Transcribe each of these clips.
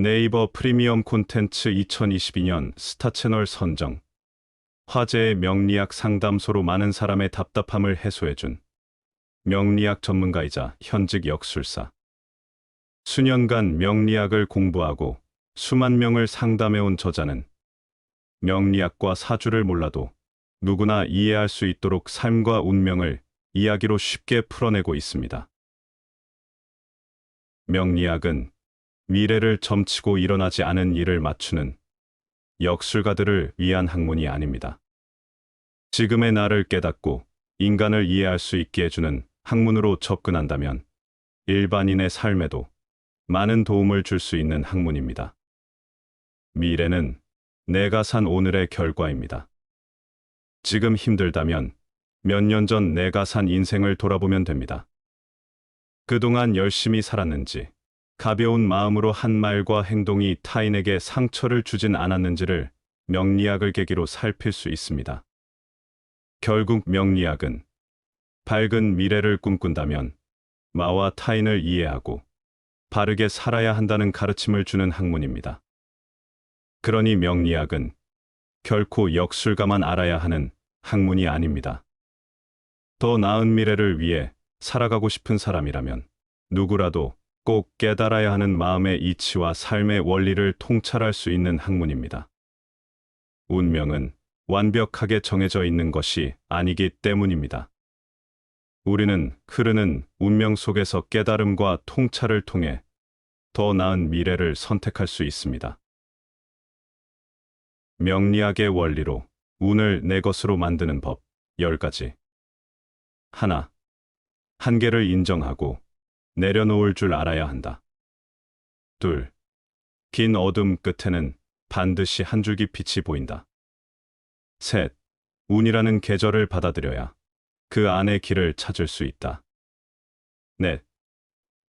네이버 프리미엄 콘텐츠 2022년 스타채널 선정. 화제의 명리학 상담소로 많은 사람의 답답함을 해소해준 명리학 전문가이자 현직 역술사. 수년간 명리학을 공부하고 수만 명을 상담해온 저자는 명리학과 사주를 몰라도 누구나 이해할 수 있도록 삶과 운명을 이야기로 쉽게 풀어내고 있습니다. 명리학은 미래를 점치고 일어나지 않은 일을 맞추는 역술가들을 위한 학문이 아닙니다. 지금의 나를 깨닫고 인간을 이해할 수 있게 해주는 학문으로 접근한다면 일반인의 삶에도 많은 도움을 줄 수 있는 학문입니다. 미래는 내가 산 오늘의 결과입니다. 지금 힘들다면 몇 년 전 내가 산 인생을 돌아보면 됩니다. 그동안 열심히 살았는지, 가벼운 마음으로 한 말과 행동이 타인에게 상처를 주진 않았는지를 명리학을 계기로 살필 수 있습니다. 결국 명리학은 밝은 미래를 꿈꾼다면 나와 타인을 이해하고 바르게 살아야 한다는 가르침을 주는 학문입니다. 그러니 명리학은 결코 역술가만 알아야 하는 학문이 아닙니다. 더 나은 미래를 위해 살아가고 싶은 사람이라면 누구라도 꼭 깨달아야 하는 마음의 이치와 삶의 원리를 통찰할 수 있는 학문입니다. 운명은 완벽하게 정해져 있는 것이 아니기 때문입니다. 우리는 흐르는 운명 속에서 깨달음과 통찰을 통해 더 나은 미래를 선택할 수 있습니다. 명리학의 원리로 운을 내 것으로 만드는 법 10가지. 하나, 한계를 인정하고 내려놓을 줄 알아야 한다. 둘, 긴 어둠 끝에는 반드시 한 줄기 빛이 보인다. 셋, 운이라는 계절을 받아들여야 그 안의 길을 찾을 수 있다. 넷,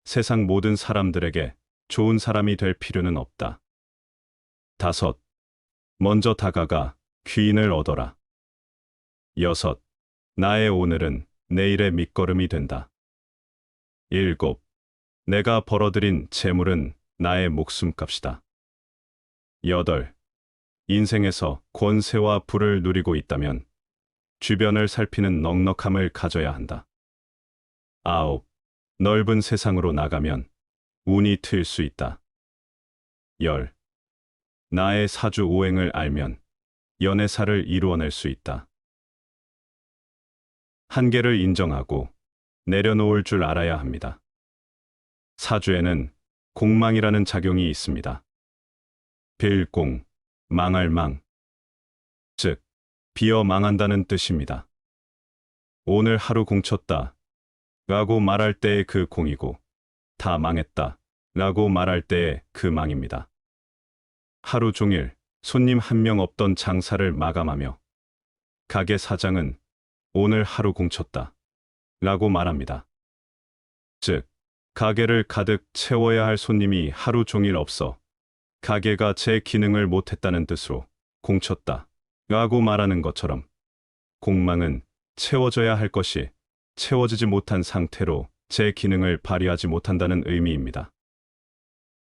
세상 모든 사람들에게 좋은 사람이 될 필요는 없다. 다섯, 먼저 다가가 귀인을 얻어라. 여섯, 나의 오늘은 내일의 밑거름이 된다. 일곱, 내가 벌어들인 재물은 나의 목숨값이다. 여덟, 인생에서 권세와 부를 누리고 있다면 주변을 살피는 넉넉함을 가져야 한다. 아홉, 넓은 세상으로 나가면 운이 트일 수 있다. 열, 나의 사주 오행을 알면 연애사를 이루어낼 수 있다. 한계를 인정하고 내려놓을 줄 알아야 합니다. 사주에는 공망이라는 작용이 있습니다. 빌공, 망할 망, 즉 비어 망한다는 뜻입니다. 오늘 하루 공쳤다 라고 말할 때의 그 공이고 다 망했다 라고 말할 때의 그 망입니다. 하루 종일 손님 한 명 없던 장사를 마감하며 가게 사장은 오늘 하루 공쳤다 라고 말합니다. 즉, 가게를 가득 채워야 할 손님이 하루 종일 없어 가게가 제 기능을 못했다는 뜻으로 공쳤다 라고 말하는 것처럼 공망은 채워져야 할 것이 채워지지 못한 상태로 제 기능을 발휘하지 못한다는 의미입니다.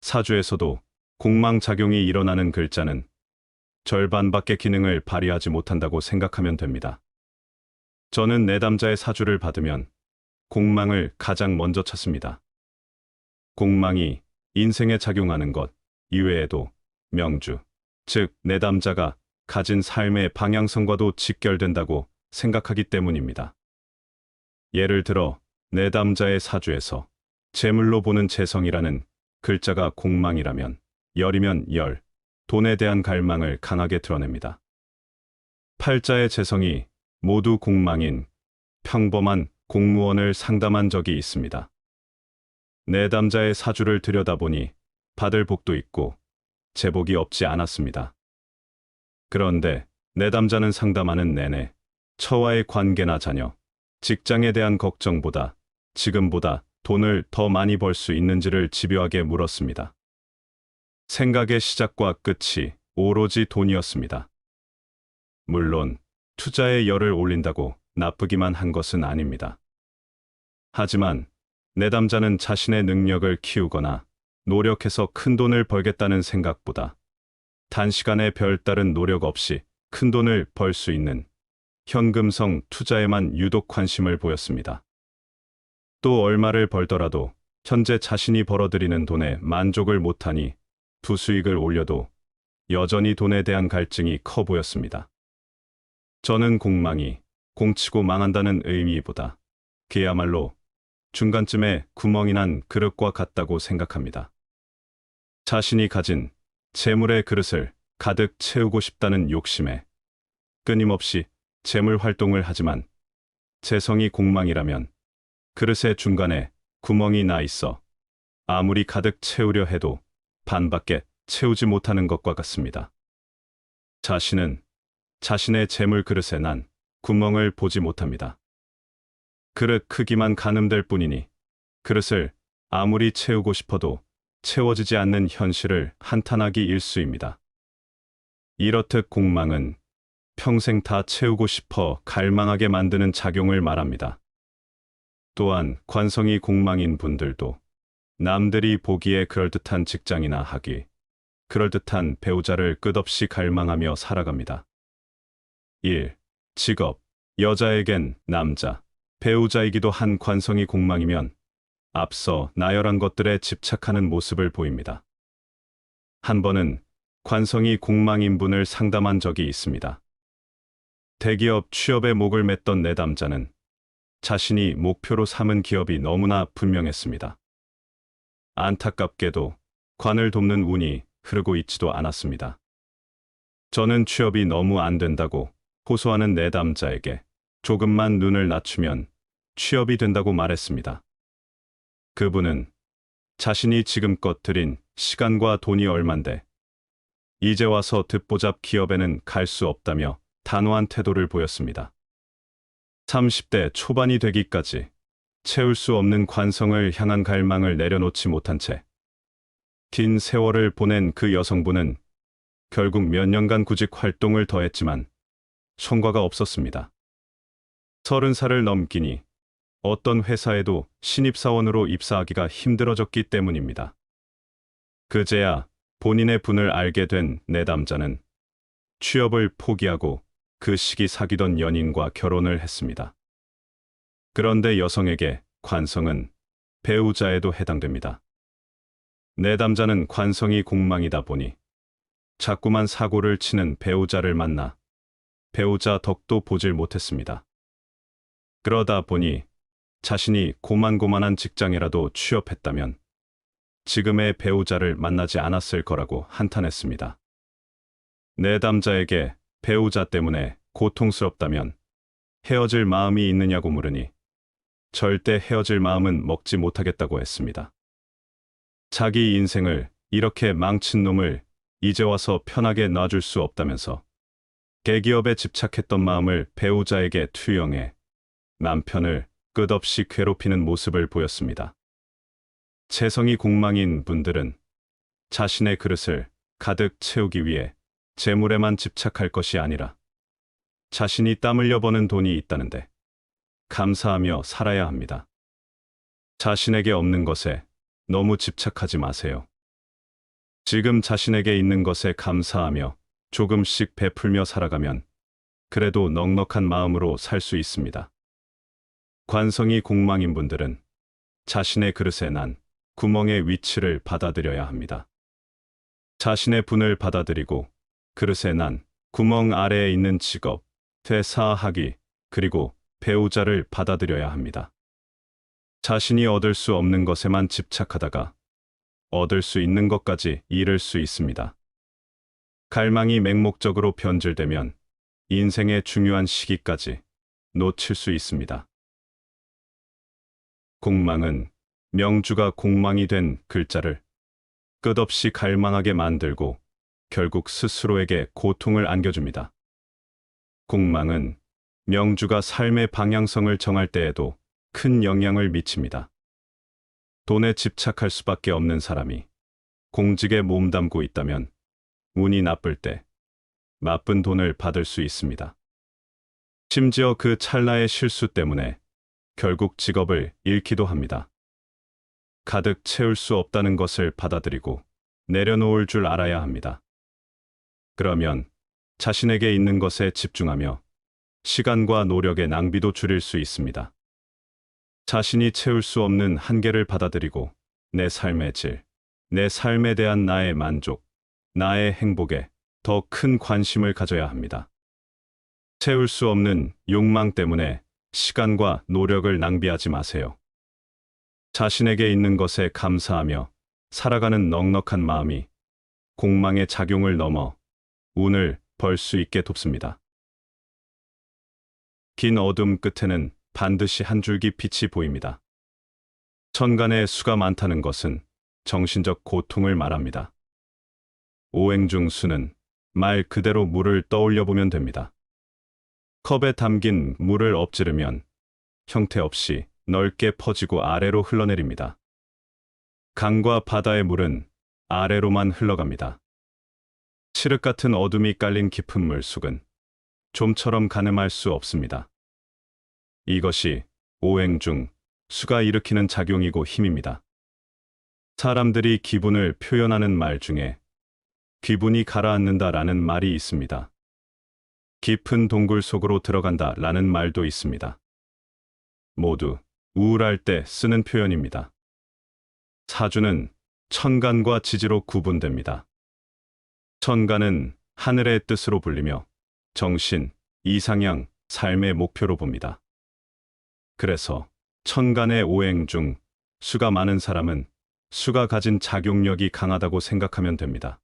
사주에서도 공망작용이 일어나는 글자는 절반밖의 기능을 발휘하지 못한다고 생각하면 됩니다. 저는 내담자의 사주를 받으면 공망을 가장 먼저 찾습니다. 공망이 인생에 작용하는 것 이외에도 명주, 즉 내담자가 가진 삶의 방향성과도 직결된다고 생각하기 때문입니다. 예를 들어 내담자의 사주에서 재물로 보는 재성이라는 글자가 공망이라면 열이면 열, 돈에 대한 갈망을 강하게 드러냅니다. 팔자의 재성이 모두 공망인 평범한 공무원을 상담한 적이 있습니다. 내담자의 사주를 들여다보니 받을 복도 있고 제복이 없지 않았습니다. 그런데 내담자는 상담하는 내내 처와의 관계나 자녀, 직장에 대한 걱정보다 지금보다 돈을 더 많이 벌 수 있는지를 집요하게 물었습니다. 생각의 시작과 끝이 오로지 돈이었습니다. 물론 투자에 열을 올린다고 나쁘기만 한 것은 아닙니다. 하지만 내담자는 자신의 능력을 키우거나 노력해서 큰 돈을 벌겠다는 생각보다 단시간에 별다른 노력 없이 큰 돈을 벌 수 있는 현금성 투자에만 유독 관심을 보였습니다. 또 얼마를 벌더라도 현재 자신이 벌어들이는 돈에 만족을 못하니 부수익을 올려도 여전히 돈에 대한 갈증이 커 보였습니다. 저는 공망이 공치고 망한다는 의미보다 그야말로 중간쯤에 구멍이 난 그릇과 같다고 생각합니다. 자신이 가진 재물의 그릇을 가득 채우고 싶다는 욕심에 끊임없이 재물 활동을 하지만 재성이 공망이라면 그릇의 중간에 구멍이 나 있어 아무리 가득 채우려 해도 반밖에 채우지 못하는 것과 같습니다. 자신은 자신의 재물 그릇에 난 구멍을 보지 못합니다. 그릇 크기만 가늠될 뿐이니 그릇을 아무리 채우고 싶어도 채워지지 않는 현실을 한탄하기 일쑤입니다. 이렇듯 공망은 평생 다 채우고 싶어 갈망하게 만드는 작용을 말합니다. 또한 관성이 공망인 분들도 남들이 보기에 그럴듯한 직장이나 학위, 그럴듯한 배우자를 끝없이 갈망하며 살아갑니다. 1. 직업. 여자에겐 남자, 배우자이기도 한 관성이 공망이면 앞서 나열한 것들에 집착하는 모습을 보입니다. 한 번은 관성이 공망인 분을 상담한 적이 있습니다. 대기업 취업에 목을 맸던 내담자는 자신이 목표로 삼은 기업이 너무나 분명했습니다. 안타깝게도 관을 돕는 운이 흐르고 있지도 않았습니다. 저는 취업이 너무 안 된다고 호소하는 내담자에게 조금만 눈을 낮추면 취업이 된다고 말했습니다. 그분은 자신이 지금껏 들인 시간과 돈이 얼만데 이제 와서 듣보잡 기업에는 갈 수 없다며 단호한 태도를 보였습니다. 30대 초반이 되기까지 채울 수 없는 관성을 향한 갈망을 내려놓지 못한 채 긴 세월을 보낸 그 여성분은 결국 몇 년간 구직 활동을 더했지만 성과가 없었습니다. 30살을 넘기니 어떤 회사에도 신입사원으로 입사하기가 힘들어졌기 때문입니다. 그제야 본인의 분을 알게 된 내담자는 취업을 포기하고 그 시기 사귀던 연인과 결혼을 했습니다. 그런데 여성에게 관성은 배우자에도 해당됩니다. 내담자는 관성이 공망이다 보니 자꾸만 사고를 치는 배우자를 만나 배우자 덕도 보질 못했습니다. 그러다 보니 자신이 고만고만한 직장이라도 취업했다면 지금의 배우자를 만나지 않았을 거라고 한탄했습니다. 내담자에게 배우자 때문에 고통스럽다면 헤어질 마음이 있느냐고 물으니 절대 헤어질 마음은 먹지 못하겠다고 했습니다. 자기 인생을 이렇게 망친 놈을 이제 와서 편하게 놔줄 수 없다면서 대기업에 집착했던 마음을 배우자에게 투영해 남편을 끝없이 괴롭히는 모습을 보였습니다. 재성이 공망인 분들은 자신의 그릇을 가득 채우기 위해 재물에만 집착할 것이 아니라 자신이 땀 흘려 버는 돈이 있다는데 감사하며 살아야 합니다. 자신에게 없는 것에 너무 집착하지 마세요. 지금 자신에게 있는 것에 감사하며 조금씩 베풀며 살아가면 그래도 넉넉한 마음으로 살 수 있습니다. 관성이 공망인 분들은 자신의 그릇에 난 구멍의 위치를 받아들여야 합니다. 자신의 분을 받아들이고 그릇에 난 구멍 아래에 있는 직업, 퇴사, 학위, 그리고 배우자를 받아들여야 합니다. 자신이 얻을 수 없는 것에만 집착하다가 얻을 수 있는 것까지 잃을 수 있습니다. 갈망이 맹목적으로 변질되면 인생의 중요한 시기까지 놓칠 수 있습니다. 공망은 명주가 공망이 된 글자를 끝없이 갈망하게 만들고 결국 스스로에게 고통을 안겨줍니다. 공망은 명주가 삶의 방향성을 정할 때에도 큰 영향을 미칩니다. 돈에 집착할 수밖에 없는 사람이 공직에 몸담고 있다면 운이 나쁠 때 나쁜 돈을 받을 수 있습니다. 심지어 그 찰나의 실수 때문에 결국 직업을 잃기도 합니다. 가득 채울 수 없다는 것을 받아들이고 내려놓을 줄 알아야 합니다. 그러면 자신에게 있는 것에 집중하며 시간과 노력의 낭비도 줄일 수 있습니다. 자신이 채울 수 없는 한계를 받아들이고 내 삶의 질, 내 삶에 대한 나의 만족, 나의 행복에 더 큰 관심을 가져야 합니다. 채울 수 없는 욕망 때문에 시간과 노력을 낭비하지 마세요. 자신에게 있는 것에 감사하며 살아가는 넉넉한 마음이 공망의 작용을 넘어 운을 벌 수 있게 돕습니다. 긴 어둠 끝에는 반드시 한 줄기 빛이 보입니다. 천간에 수가 많다는 것은 정신적 고통을 말합니다. 오행 중 수는 말 그대로 물을 떠올려 보면 됩니다. 컵에 담긴 물을 엎지르면 형태 없이 넓게 퍼지고 아래로 흘러내립니다. 강과 바다의 물은 아래로만 흘러갑니다. 칠흑 같은 어둠이 깔린 깊은 물속은 좀처럼 가늠할 수 없습니다. 이것이 오행 중 수가 일으키는 작용이고 힘입니다. 사람들이 기분을 표현하는 말 중에 기분이 가라앉는다라는 말이 있습니다. 깊은 동굴 속으로 들어간다라는 말도 있습니다. 모두 우울할 때 쓰는 표현입니다. 사주는 천간과 지지로 구분됩니다. 천간은 하늘의 뜻으로 불리며 정신, 이상향, 삶의 목표로 봅니다. 그래서 천간의 오행 중 수가 많은 사람은 수가 가진 작용력이 강하다고 생각하면 됩니다.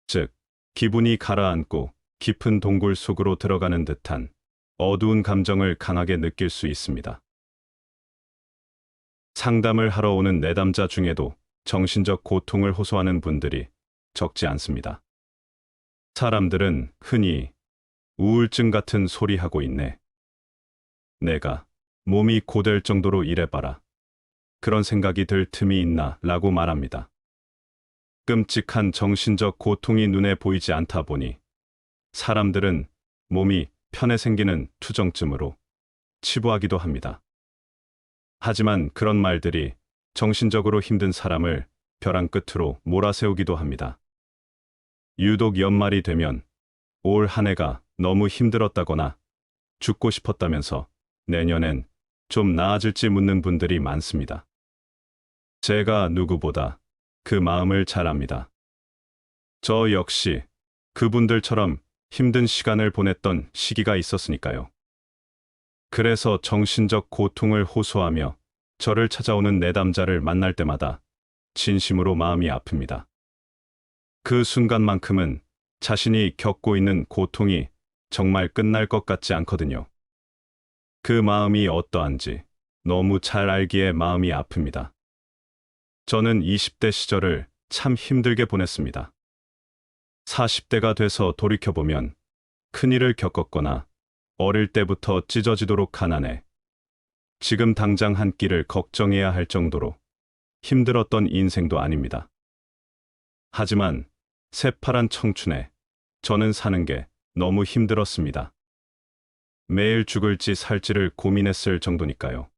즉, 기분이 가라앉고 깊은 동굴 속으로 들어가는 듯한 어두운 감정을 강하게 느낄 수 있습니다. 상담을 하러 오는 내담자 중에도 정신적 고통을 호소하는 분들이 적지 않습니다. 사람들은 흔히 우울증 같은 소리 하고 있네. 내가 몸이 고될 정도로 일해봐라. 그런 생각이 들 틈이 있나 라고 말합니다. 끔찍한 정신적 고통이 눈에 보이지 않다 보니 사람들은 몸이 편해 생기는 투정증으로 치부하기도 합니다. 하지만 그런 말들이 정신적으로 힘든 사람을 벼랑 끝으로 몰아세우기도 합니다. 유독 연말이 되면 올 한 해가 너무 힘들었다거나 죽고 싶었다면서 내년엔 좀 나아질지 묻는 분들이 많습니다. 제가 누구보다 그 마음을 잘 압니다. 저 역시 그분들처럼 힘든 시간을 보냈던 시기가 있었으니까요. 그래서 정신적 고통을 호소하며 저를 찾아오는 내담자를 만날 때마다 진심으로 마음이 아픕니다. 그 순간만큼은 자신이 겪고 있는 고통이 정말 끝날 것 같지 않거든요. 그 마음이 어떠한지 너무 잘 알기에 마음이 아픕니다. 저는 20대 시절을 참 힘들게 보냈습니다. 40대가 돼서 돌이켜보면 큰일을 겪었거나 어릴 때부터 찢어지도록 가난해 지금 당장 한 끼를 걱정해야 할 정도로 힘들었던 인생도 아닙니다. 하지만 새파란 청춘에 저는 사는 게 너무 힘들었습니다. 매일 죽을지 살지를 고민했을 정도니까요.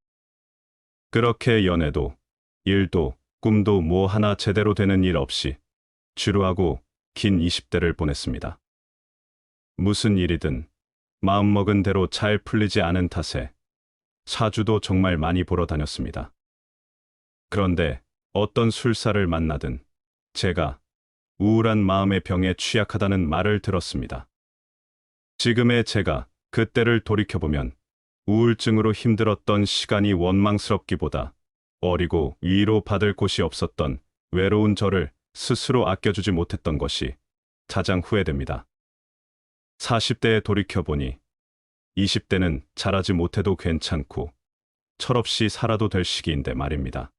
그렇게 연애도, 일도, 꿈도 뭐 하나 제대로 되는 일 없이 지루하고 긴 20대를 보냈습니다. 무슨 일이든 마음먹은 대로 잘 풀리지 않은 탓에 사주도 정말 많이 보러 다녔습니다. 그런데 어떤 술사를 만나든 제가 우울한 마음의 병에 취약하다는 말을 들었습니다. 지금의 제가 그때를 돌이켜보면 우울증으로 힘들었던 시간이 원망스럽기보다 어리고 위로받을 곳이 없었던 외로운 저를 스스로 아껴주지 못했던 것이 가장 후회됩니다. 40대에 돌이켜보니 20대는 잘하지 못해도 괜찮고 철없이 살아도 될 시기인데 말입니다.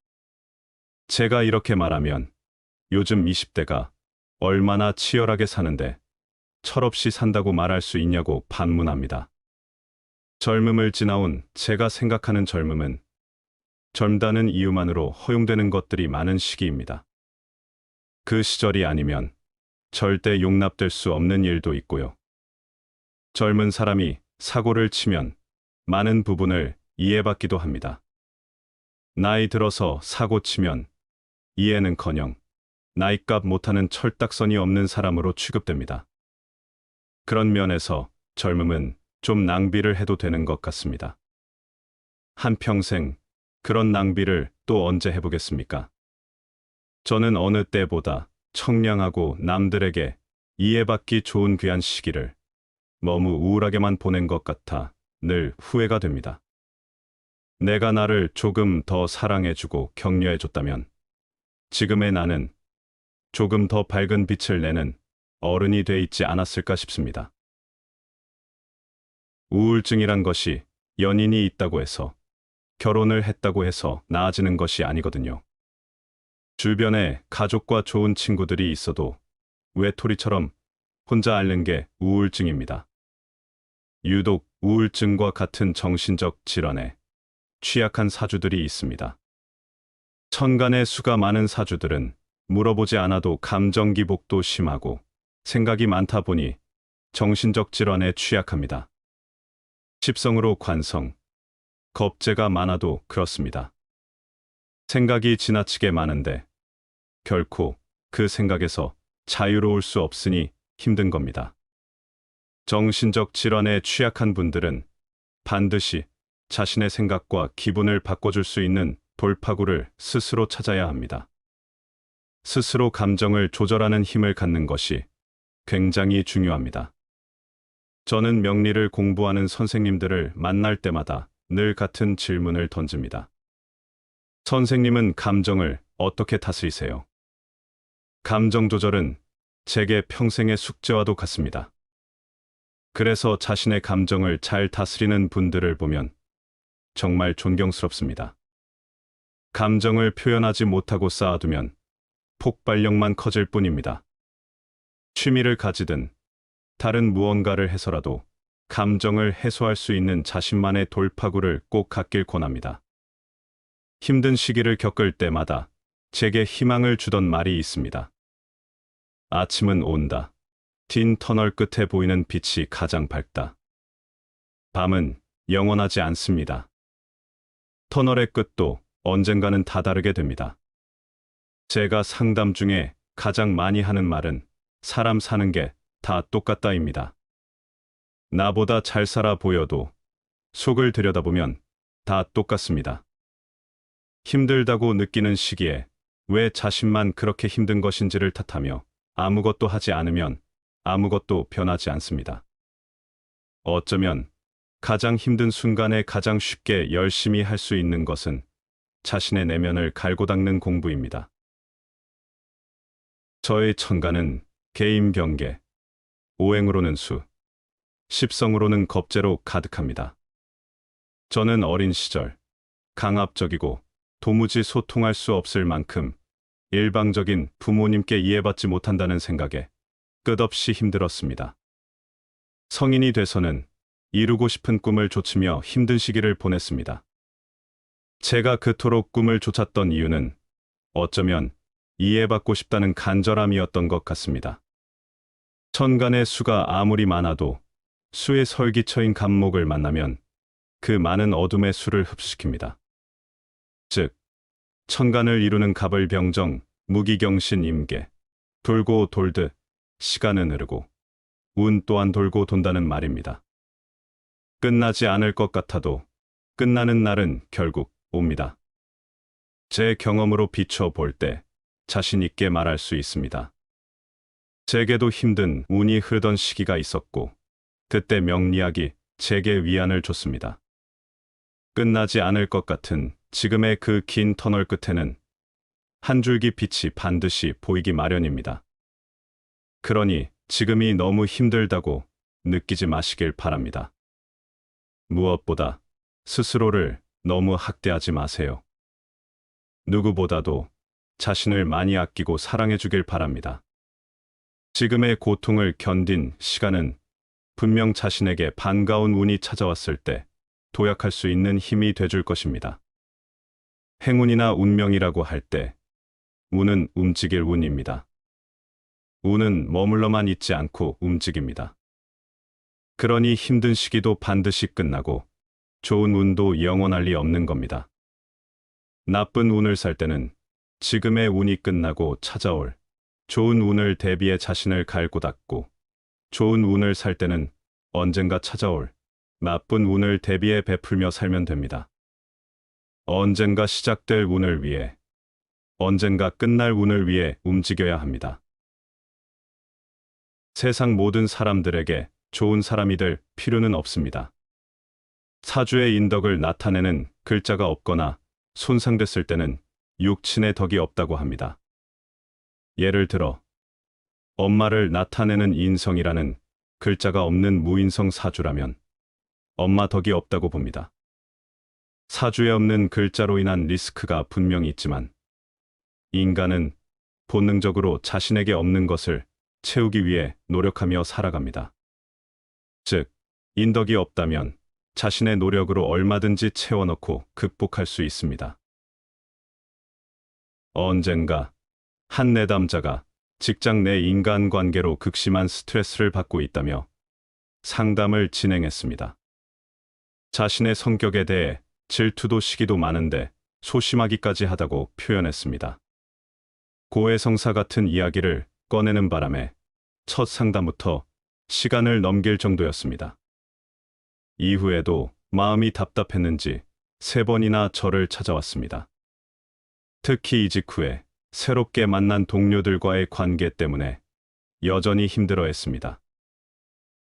제가 이렇게 말하면 요즘 20대가 얼마나 치열하게 사는데 철없이 산다고 말할 수 있냐고 반문합니다. 젊음을 지나온 제가 생각하는 젊음은 젊다는 이유만으로 허용되는 것들이 많은 시기입니다. 그 시절이 아니면 절대 용납될 수 없는 일도 있고요. 젊은 사람이 사고를 치면 많은 부분을 이해받기도 합니다. 나이 들어서 사고 치면 이해는커녕 나이값 못하는 철딱선이 없는 사람으로 취급됩니다. 그런 면에서 젊음은 좀 낭비를 해도 되는 것 같습니다. 한평생 그런 낭비를 또 언제 해보겠습니까? 저는 어느 때보다 청량하고 남들에게 이해받기 좋은 귀한 시기를 너무 우울하게만 보낸 것 같아 늘 후회가 됩니다. 내가 나를 조금 더 사랑해주고 격려해줬다면 지금의 나는 조금 더 밝은 빛을 내는 어른이 돼 있지 않았을까 싶습니다. 우울증이란 것이 연인이 있다고 해서, 결혼을 했다고 해서 나아지는 것이 아니거든요. 주변에 가족과 좋은 친구들이 있어도 외톨이처럼 혼자 앓는 게 우울증입니다. 유독 우울증과 같은 정신적 질환에 취약한 사주들이 있습니다. 천간에 수가 많은 사주들은 물어보지 않아도 감정 기복도 심하고 생각이 많다 보니 정신적 질환에 취약합니다. 십성으로 관성, 겁재가 많아도 그렇습니다. 생각이 지나치게 많은데 결코 그 생각에서 자유로울 수 없으니 힘든 겁니다. 정신적 질환에 취약한 분들은 반드시 자신의 생각과 기분을 바꿔줄 수 있는 돌파구를 스스로 찾아야 합니다. 스스로 감정을 조절하는 힘을 갖는 것이 굉장히 중요합니다. 저는 명리를 공부하는 선생님들을 만날 때마다 늘 같은 질문을 던집니다. 선생님은 감정을 어떻게 다스리세요? 감정 조절은 제게 평생의 숙제와도 같습니다. 그래서 자신의 감정을 잘 다스리는 분들을 보면 정말 존경스럽습니다. 감정을 표현하지 못하고 쌓아두면 폭발력만 커질 뿐입니다. 취미를 가지든 다른 무언가를 해서라도 감정을 해소할 수 있는 자신만의 돌파구를 꼭 갖길 권합니다. 힘든 시기를 겪을 때마다 제게 희망을 주던 말이 있습니다. 아침은 온다. 긴 터널 끝에 보이는 빛이 가장 밝다. 밤은 영원하지 않습니다. 터널의 끝도 언젠가는 다다르게 됩니다. 제가 상담 중에 가장 많이 하는 말은 사람 사는 게 다 똑같다입니다. 나보다 잘 살아 보여도 속을 들여다보면 다 똑같습니다. 힘들다고 느끼는 시기에 왜 자신만 그렇게 힘든 것인지를 탓하며 아무것도 하지 않으면 아무것도 변하지 않습니다. 어쩌면 가장 힘든 순간에 가장 쉽게 열심히 할 수 있는 것은 자신의 내면을 갈고 닦는 공부입니다. 저의 천간은 개인병계, 오행으로는 수, 십성으로는 겁재로 가득합니다. 저는 어린 시절 강압적이고 도무지 소통할 수 없을 만큼 일방적인 부모님께 이해받지 못한다는 생각에 끝없이 힘들었습니다. 성인이 돼서는 이루고 싶은 꿈을 좇으며 힘든 시기를 보냈습니다. 제가 그토록 꿈을 쫓았던 이유는 어쩌면 이해받고 싶다는 간절함이었던 것 같습니다. 천간의 수가 아무리 많아도 수의 설기처인 간목을 만나면 그 많은 어둠의 수를 흡수시킵니다. 즉, 천간을 이루는 갑을병정, 무기경신 임계, 돌고 돌듯 시간은 흐르고 운 또한 돌고 돈다는 말입니다. 끝나지 않을 것 같아도 끝나는 날은 결국 옵니다. 제 경험으로 비춰볼 때 자신 있게 말할 수 있습니다. 제게도 힘든 운이 흐르던 시기가 있었고 그때 명리학이 제게 위안을 줬습니다. 끝나지 않을 것 같은 지금의 그 긴 터널 끝에는 한 줄기 빛이 반드시 보이기 마련입니다. 그러니 지금이 너무 힘들다고 느끼지 마시길 바랍니다. 무엇보다 스스로를 너무 학대하지 마세요. 누구보다도 자신을 많이 아끼고 사랑해 주길 바랍니다. 지금의 고통을 견딘 시간은 분명 자신에게 반가운 운이 찾아왔을 때 도약할 수 있는 힘이 돼줄 것입니다. 행운이나 운명이라고 할 때 운은 움직일 운입니다. 운은 머물러만 있지 않고 움직입니다. 그러니 힘든 시기도 반드시 끝나고 좋은 운도 영원할 리 없는 겁니다. 나쁜 운을 살 때는 지금의 운이 끝나고 찾아올 좋은 운을 대비해 자신을 갈고 닦고, 좋은 운을 살 때는 언젠가 찾아올 나쁜 운을 대비해 베풀며 살면 됩니다. 언젠가 시작될 운을 위해, 언젠가 끝날 운을 위해 움직여야 합니다. 세상 모든 사람들에게 좋은 사람이 될 필요는 없습니다. 사주의 인덕을 나타내는 글자가 없거나 손상됐을 때는 육친의 덕이 없다고 합니다. 예를 들어 엄마를 나타내는 인성이라는 글자가 없는 무인성 사주라면 엄마 덕이 없다고 봅니다. 사주에 없는 글자로 인한 리스크가 분명히 있지만 인간은 본능적으로 자신에게 없는 것을 채우기 위해 노력하며 살아갑니다. 즉, 인덕이 없다면 자신의 노력으로 얼마든지 채워넣고 극복할 수 있습니다. 언젠가 한 내담자가 직장 내 인간관계로 극심한 스트레스를 받고 있다며 상담을 진행했습니다. 자신의 성격에 대해 질투도 시기도 많은데 소심하기까지 하다고 표현했습니다. 고해성사 같은 이야기를 꺼내는 바람에 첫 상담부터 시간을 넘길 정도였습니다. 이후에도 마음이 답답했는지 3번이나 저를 찾아왔습니다. 특히 이직 후에 새롭게 만난 동료들과의 관계 때문에 여전히 힘들어했습니다.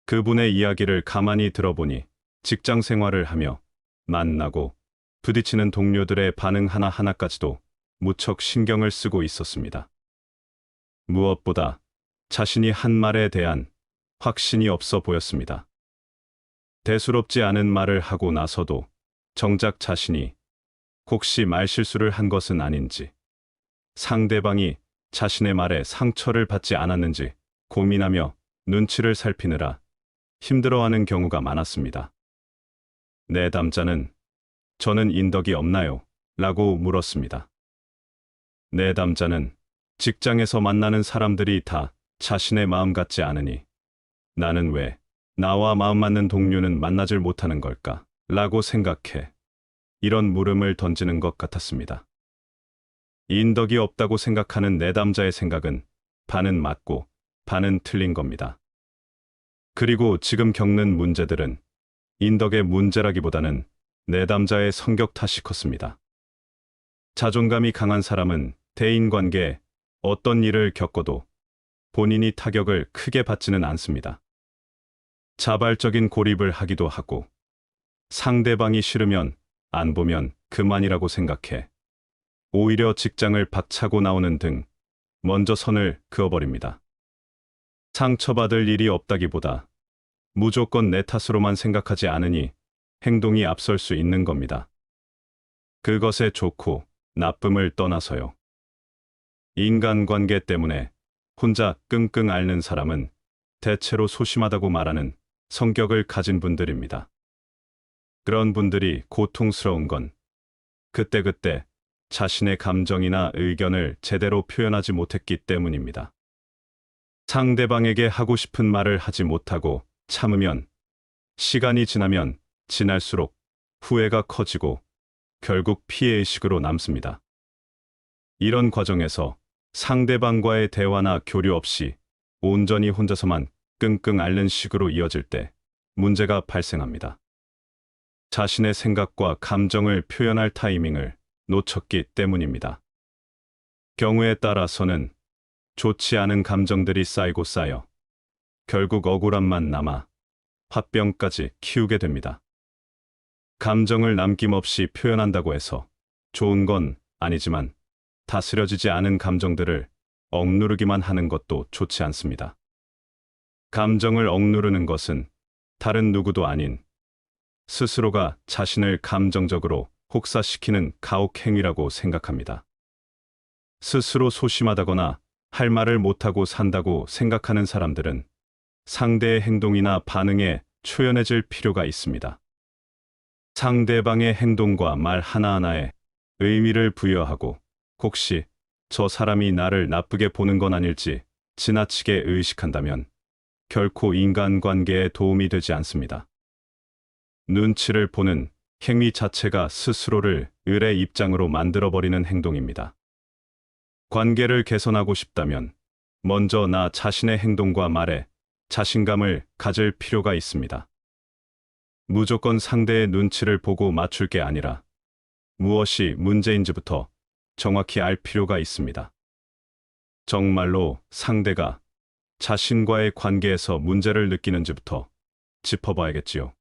그분의 이야기를 가만히 들어보니 직장 생활을 하며 만나고 부딪히는 동료들의 반응 하나하나까지도 무척 신경을 쓰고 있었습니다. 무엇보다 자신이 한 말에 대한 확신이 없어 보였습니다. 대수롭지 않은 말을 하고 나서도 정작 자신이 혹시 말실수를 한 것은 아닌지, 상대방이 자신의 말에 상처를 받지 않았는지 고민하며 눈치를 살피느라 힘들어하는 경우가 많았습니다. 내담자는 저는 인덕이 없나요? 라고 물었습니다. 내담자는 직장에서 만나는 사람들이 다 자신의 마음 같지 않으니 나는 왜 나와 마음 맞는 동료는 만나질 못하는 걸까? 라고 생각해 이런 물음을 던지는 것 같았습니다. 인덕이 없다고 생각하는 내담자의 생각은 반은 맞고 반은 틀린 겁니다. 그리고 지금 겪는 문제들은 인덕의 문제라기보다는 내담자의 성격 탓이 컸습니다. 자존감이 강한 사람은 대인관계에 어떤 일을 겪어도 본인이 타격을 크게 받지는 않습니다. 자발적인 고립을 하기도 하고 상대방이 싫으면 안 보면 그만이라고 생각해 오히려 직장을 박차고 나오는 등 먼저 선을 그어버립니다. 상처받을 일이 없다기보다 무조건 내 탓으로만 생각하지 않으니 행동이 앞설 수 있는 겁니다. 그것의 좋고 나쁨을 떠나서요. 인간관계 때문에 혼자 끙끙 앓는 사람은 대체로 소심하다고 말하는 성격을 가진 분들입니다. 그런 분들이 고통스러운 건 그때그때 자신의 감정이나 의견을 제대로 표현하지 못했기 때문입니다. 상대방에게 하고 싶은 말을 하지 못하고 참으면 시간이 지나면 지날수록 후회가 커지고 결국 피해의식으로 남습니다. 이런 과정에서 상대방과의 대화나 교류 없이 온전히 혼자서만 끙끙 앓는 식으로 이어질 때 문제가 발생합니다. 자신의 생각과 감정을 표현할 타이밍을 놓쳤기 때문입니다. 경우에 따라서는 좋지 않은 감정들이 쌓이고 쌓여 결국 억울함만 남아 화병까지 키우게 됩니다. 감정을 남김없이 표현한다고 해서 좋은 건 아니지만 다스려지지 않은 감정들을 억누르기만 하는 것도 좋지 않습니다. 감정을 억누르는 것은 다른 누구도 아닌 스스로가 자신을 감정적으로 혹사시키는 가혹행위라고 생각합니다. 스스로 소심하다거나 할 말을 못하고 산다고 생각하는 사람들은 상대의 행동이나 반응에 초연해질 필요가 있습니다. 상대방의 행동과 말 하나하나에 의미를 부여하고 혹시 저 사람이 나를 나쁘게 보는 건 아닐지 지나치게 의식한다면 결코 인간관계에 도움이 되지 않습니다. 눈치를 보는 행위 자체가 스스로를 을의 입장으로 만들어버리는 행동입니다. 관계를 개선하고 싶다면 먼저 나 자신의 행동과 말에 자신감을 가질 필요가 있습니다. 무조건 상대의 눈치를 보고 맞출 게 아니라 무엇이 문제인지부터 정확히 알 필요가 있습니다. 정말로 상대가 자신과의 관계에서 문제를 느끼는지부터 짚어봐야겠지요.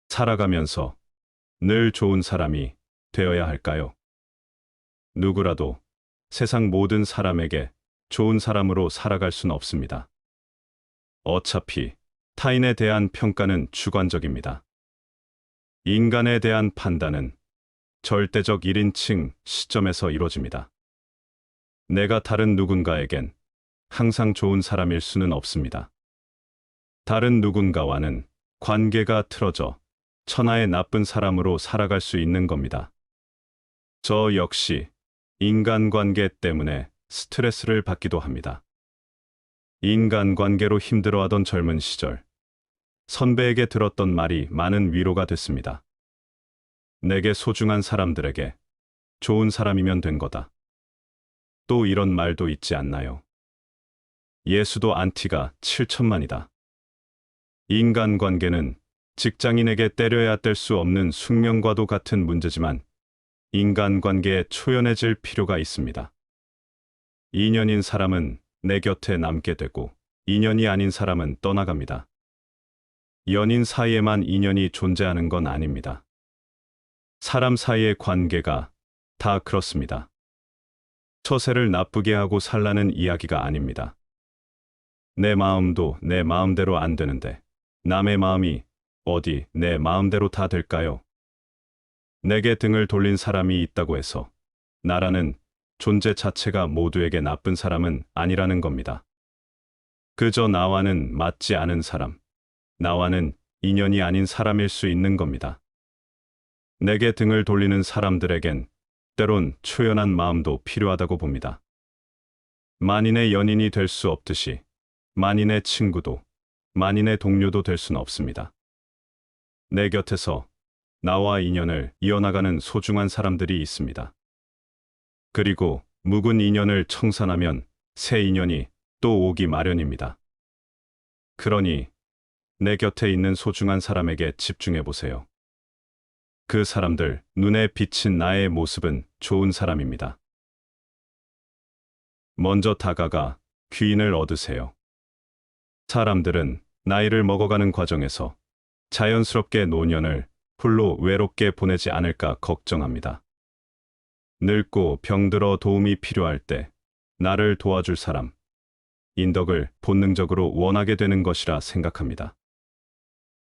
살아가면서 늘 좋은 사람이 되어야 할까요? 누구라도 세상 모든 사람에게 좋은 사람으로 살아갈 순 없습니다. 어차피 타인에 대한 평가는 주관적입니다. 인간에 대한 판단은 절대적 1인칭 시점에서 이루어집니다. 내가 다른 누군가에겐 항상 좋은 사람일 수는 없습니다. 다른 누군가와는 관계가 틀어져 천하의 나쁜 사람으로 살아갈 수 있는 겁니다. 저 역시 인간관계 때문에 스트레스를 받기도 합니다. 인간관계로 힘들어하던 젊은 시절, 선배에게 들었던 말이 많은 위로가 됐습니다. 내게 소중한 사람들에게 좋은 사람이면 된 거다. 또 이런 말도 있지 않나요? 예수도 안티가 7천만이다. 인간관계는 직장인에게 때려야 뗄 수 없는 숙명과도 같은 문제지만 인간관계에 초연해질 필요가 있습니다. 인연인 사람은 내 곁에 남게 되고 인연이 아닌 사람은 떠나갑니다. 연인 사이에만 인연이 존재하는 건 아닙니다. 사람 사이의 관계가 다 그렇습니다. 처세를 나쁘게 하고 살라는 이야기가 아닙니다. 내 마음도 내 마음대로 안 되는데 남의 마음이 어디 내 마음대로 다 될까요? 내게 등을 돌린 사람이 있다고 해서 나라는 존재 자체가 모두에게 나쁜 사람은 아니라는 겁니다. 그저 나와는 맞지 않은 사람, 나와는 인연이 아닌 사람일 수 있는 겁니다. 내게 등을 돌리는 사람들에겐 때론 초연한 마음도 필요하다고 봅니다. 만인의 연인이 될 수 없듯이 만인의 친구도 만인의 동료도 될 수는 없습니다. 내 곁에서 나와 인연을 이어나가는 소중한 사람들이 있습니다. 그리고 묵은 인연을 청산하면 새 인연이 또 오기 마련입니다. 그러니 내 곁에 있는 소중한 사람에게 집중해 보세요. 그 사람들 눈에 비친 나의 모습은 좋은 사람입니다. 먼저 다가가 귀인을 얻으세요. 사람들은 나이를 먹어가는 과정에서 자연스럽게 노년을 홀로 외롭게 보내지 않을까 걱정합니다. 늙고 병들어 도움이 필요할 때 나를 도와줄 사람, 인덕을 본능적으로 원하게 되는 것이라 생각합니다.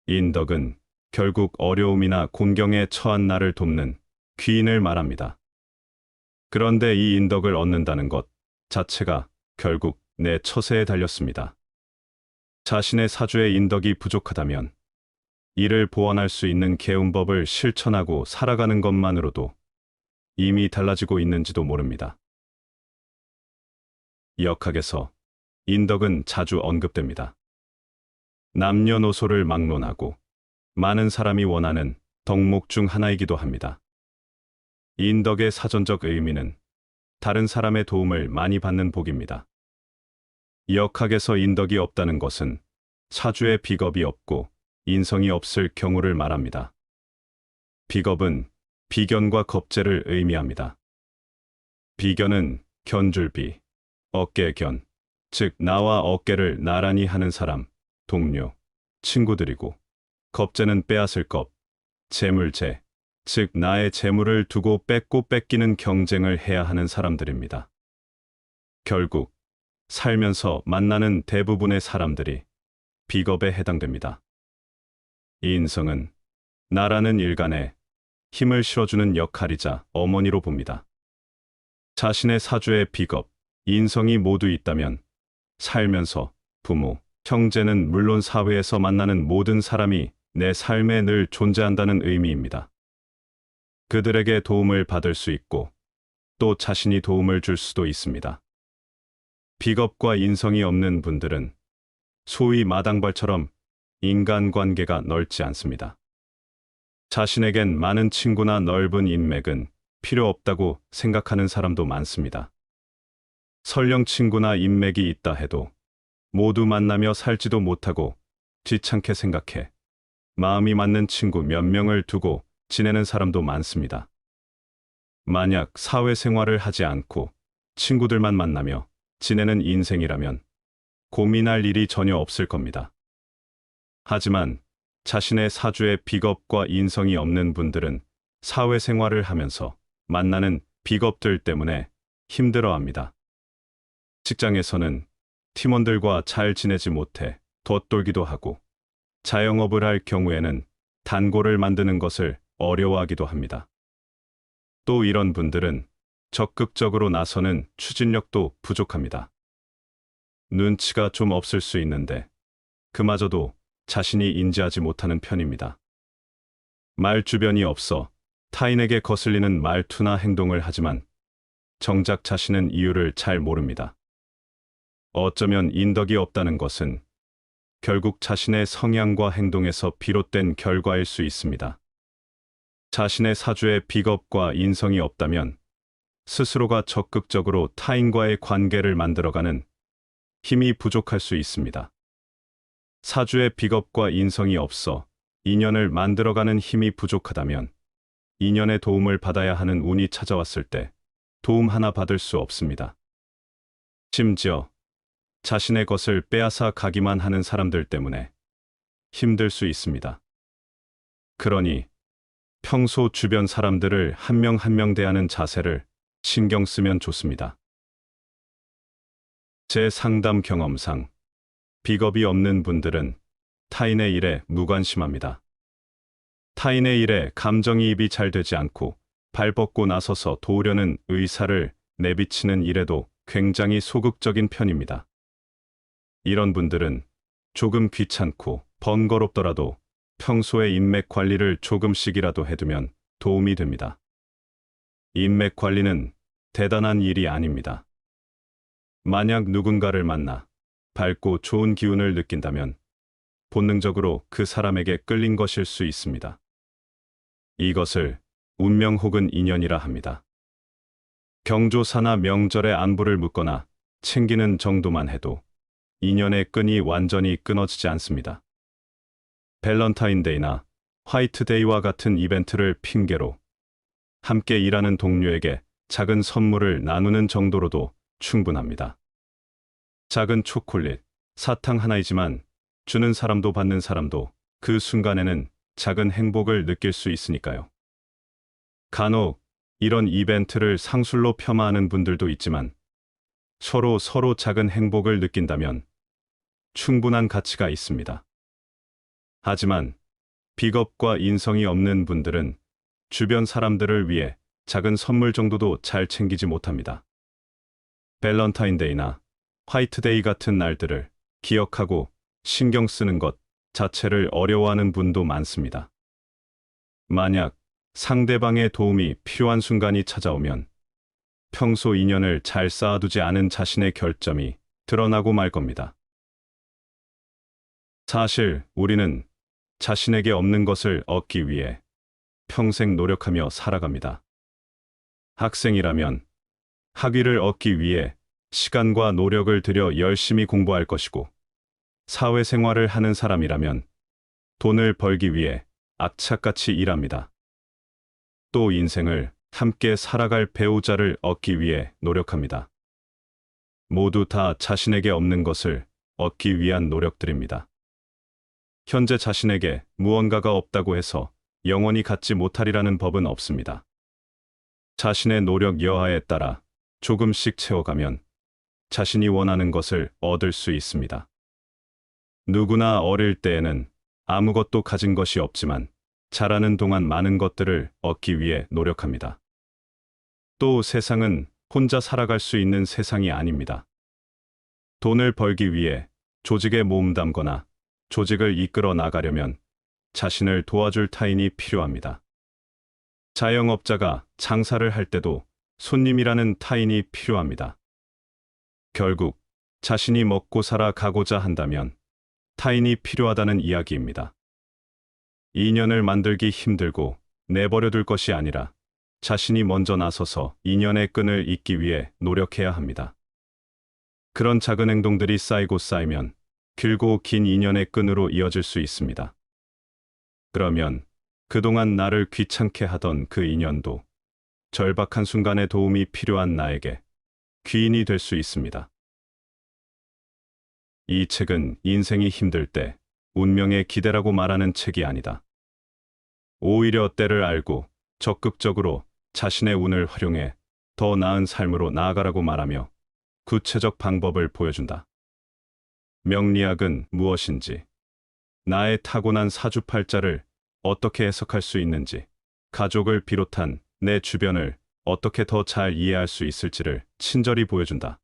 인덕은 결국 어려움이나 곤경에 처한 나를 돕는 귀인을 말합니다. 그런데 이 인덕을 얻는다는 것 자체가 결국 내 처세에 달렸습니다. 자신의 사주의 인덕이 부족하다면 이를 보완할 수 있는 개운법을 실천하고 살아가는 것만으로도 이미 달라지고 있는지도 모릅니다. 역학에서 인덕은 자주 언급됩니다. 남녀노소를 막론하고 많은 사람이 원하는 덕목 중 하나이기도 합니다. 인덕의 사전적 의미는 다른 사람의 도움을 많이 받는 복입니다. 역학에서 인덕이 없다는 것은 사주에 비겁이 없고 인성이 없을 경우를 말합니다. 비겁은 비견과 겁재를 의미합니다. 비견은 견줄비, 어깨견, 즉 나와 어깨를 나란히 하는 사람, 동료, 친구들이고 겁재는 빼앗을 겁, 재물재, 즉 나의 재물을 두고 뺏고 뺏기는 경쟁을 해야 하는 사람들입니다. 결국 살면서 만나는 대부분의 사람들이 비겁에 해당됩니다. 인성은 나라는 일간에 힘을 실어주는 역할이자 어머니로 봅니다. 자신의 사주에 비겁, 인성이 모두 있다면 살면서 부모, 형제는 물론 사회에서 만나는 모든 사람이 내 삶에 늘 존재한다는 의미입니다. 그들에게 도움을 받을 수 있고 또 자신이 도움을 줄 수도 있습니다. 비겁과 인성이 없는 분들은 소위 마당발처럼 인간관계가 넓지 않습니다. 자신에겐 많은 친구나 넓은 인맥은 필요 없다고 생각하는 사람도 많습니다. 설령 친구나 인맥이 있다 해도 모두 만나며 살지도 못하고 귀찮게 생각해 마음이 맞는 친구 몇 명을 두고 지내는 사람도 많습니다. 만약 사회생활을 하지 않고 친구들만 만나며 지내는 인생이라면 고민할 일이 전혀 없을 겁니다. 하지만 자신의 사주에 비겁과 인성이 없는 분들은 사회생활을 하면서 만나는 비겁들 때문에 힘들어합니다. 직장에서는 팀원들과 잘 지내지 못해 덧돌기도 하고 자영업을 할 경우에는 단골을 만드는 것을 어려워하기도 합니다. 또 이런 분들은 적극적으로 나서는 추진력도 부족합니다. 눈치가 좀 없을 수 있는데 그마저도 자신이 인지하지 못하는 편입니다. 말 주변이 없어 타인에게 거슬리는 말투나 행동을 하지만 정작 자신은 이유를 잘 모릅니다. 어쩌면 인덕이 없다는 것은 결국 자신의 성향과 행동에서 비롯된 결과일 수 있습니다. 자신의 사주에 비겁과 인성이 없다면 스스로가 적극적으로 타인과의 관계를 만들어가는 힘이 부족할 수 있습니다. 사주에 비겁과 인성이 없어 인연을 만들어가는 힘이 부족하다면 인연의 도움을 받아야 하는 운이 찾아왔을 때 도움 하나 받을 수 없습니다. 심지어 자신의 것을 빼앗아 가기만 하는 사람들 때문에 힘들 수 있습니다. 그러니 평소 주변 사람들을 한 명 한 명 대하는 자세를 신경 쓰면 좋습니다. 제 상담 경험상 비겁이 없는 분들은 타인의 일에 무관심합니다. 타인의 일에 감정이입이 잘 되지 않고 발벗고 나서서 도우려는 의사를 내비치는 일에도 굉장히 소극적인 편입니다. 이런 분들은 조금 귀찮고 번거롭더라도 평소에 인맥 관리를 조금씩이라도 해두면 도움이 됩니다. 인맥 관리는 대단한 일이 아닙니다. 만약 누군가를 만나 밝고 좋은 기운을 느낀다면 본능적으로 그 사람에게 끌린 것일 수 있습니다. 이것을 운명 혹은 인연이라 합니다. 경조사나 명절에 안부를 묻거나 챙기는 정도만 해도 인연의 끈이 완전히 끊어지지 않습니다. 밸런타인데이나 화이트데이와 같은 이벤트를 핑계로 함께 일하는 동료에게 작은 선물을 나누는 정도로도 충분합니다. 작은 초콜릿, 사탕 하나이지만 주는 사람도 받는 사람도 그 순간에는 작은 행복을 느낄 수 있으니까요. 간혹 이런 이벤트를 상술로 폄하하는 분들도 있지만 서로 작은 행복을 느낀다면 충분한 가치가 있습니다. 하지만 비겁과 인성이 없는 분들은 주변 사람들을 위해 작은 선물 정도도 잘 챙기지 못합니다. 밸런타인데이나 화이트데이 같은 날들을 기억하고 신경 쓰는 것 자체를 어려워하는 분도 많습니다. 만약 상대방의 도움이 필요한 순간이 찾아오면 평소 인연을 잘 쌓아두지 않은 자신의 결점이 드러나고 말 겁니다. 사실 우리는 자신에게 없는 것을 얻기 위해 평생 노력하며 살아갑니다. 학생이라면 학위를 얻기 위해 시간과 노력을 들여 열심히 공부할 것이고, 사회생활을 하는 사람이라면 돈을 벌기 위해 악착같이 일합니다. 또 인생을 함께 살아갈 배우자를 얻기 위해 노력합니다. 모두 다 자신에게 없는 것을 얻기 위한 노력들입니다. 현재 자신에게 무언가가 없다고 해서 영원히 갖지 못하리라는 법은 없습니다. 자신의 노력 여하에 따라 조금씩 채워가면 자신이 원하는 것을 얻을 수 있습니다. 누구나 어릴 때에는 아무것도 가진 것이 없지만 자라는 동안 많은 것들을 얻기 위해 노력합니다. 또 세상은 혼자 살아갈 수 있는 세상이 아닙니다. 돈을 벌기 위해 조직에 몸담거나 조직을 이끌어 나가려면 자신을 도와줄 타인이 필요합니다. 자영업자가 장사를 할 때도 손님이라는 타인이 필요합니다. 결국 자신이 먹고 살아가고자 한다면 타인이 필요하다는 이야기입니다. 인연을 만들기 힘들고 내버려 둘 것이 아니라 자신이 먼저 나서서 인연의 끈을 잇기 위해 노력해야 합니다. 그런 작은 행동들이 쌓이고 쌓이면 길고 긴 인연의 끈으로 이어질 수 있습니다. 그러면 그동안 나를 귀찮게 하던 그 인연도 절박한 순간에 도움이 필요한 나에게 귀인이 될 수 있습니다. 이 책은 인생이 힘들 때 운명의 기대라고 말하는 책이 아니다. 오히려 때를 알고 적극적으로 자신의 운을 활용해 더 나은 삶으로 나아가라고 말하며 구체적 방법을 보여준다. 명리학은 무엇인지, 나의 타고난 사주팔자를 어떻게 해석할 수 있는지, 가족을 비롯한 내 주변을 어떻게 더 잘 이해할 수 있을지를 친절히 보여준다.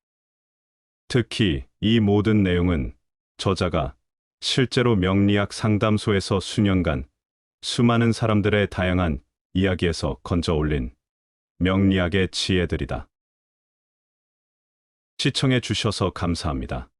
특히 이 모든 내용은 저자가 실제로 명리학 상담소에서 수년간 수많은 사람들의 다양한 이야기에서 건져 올린 명리학의 지혜들이다. 시청해 주셔서 감사합니다.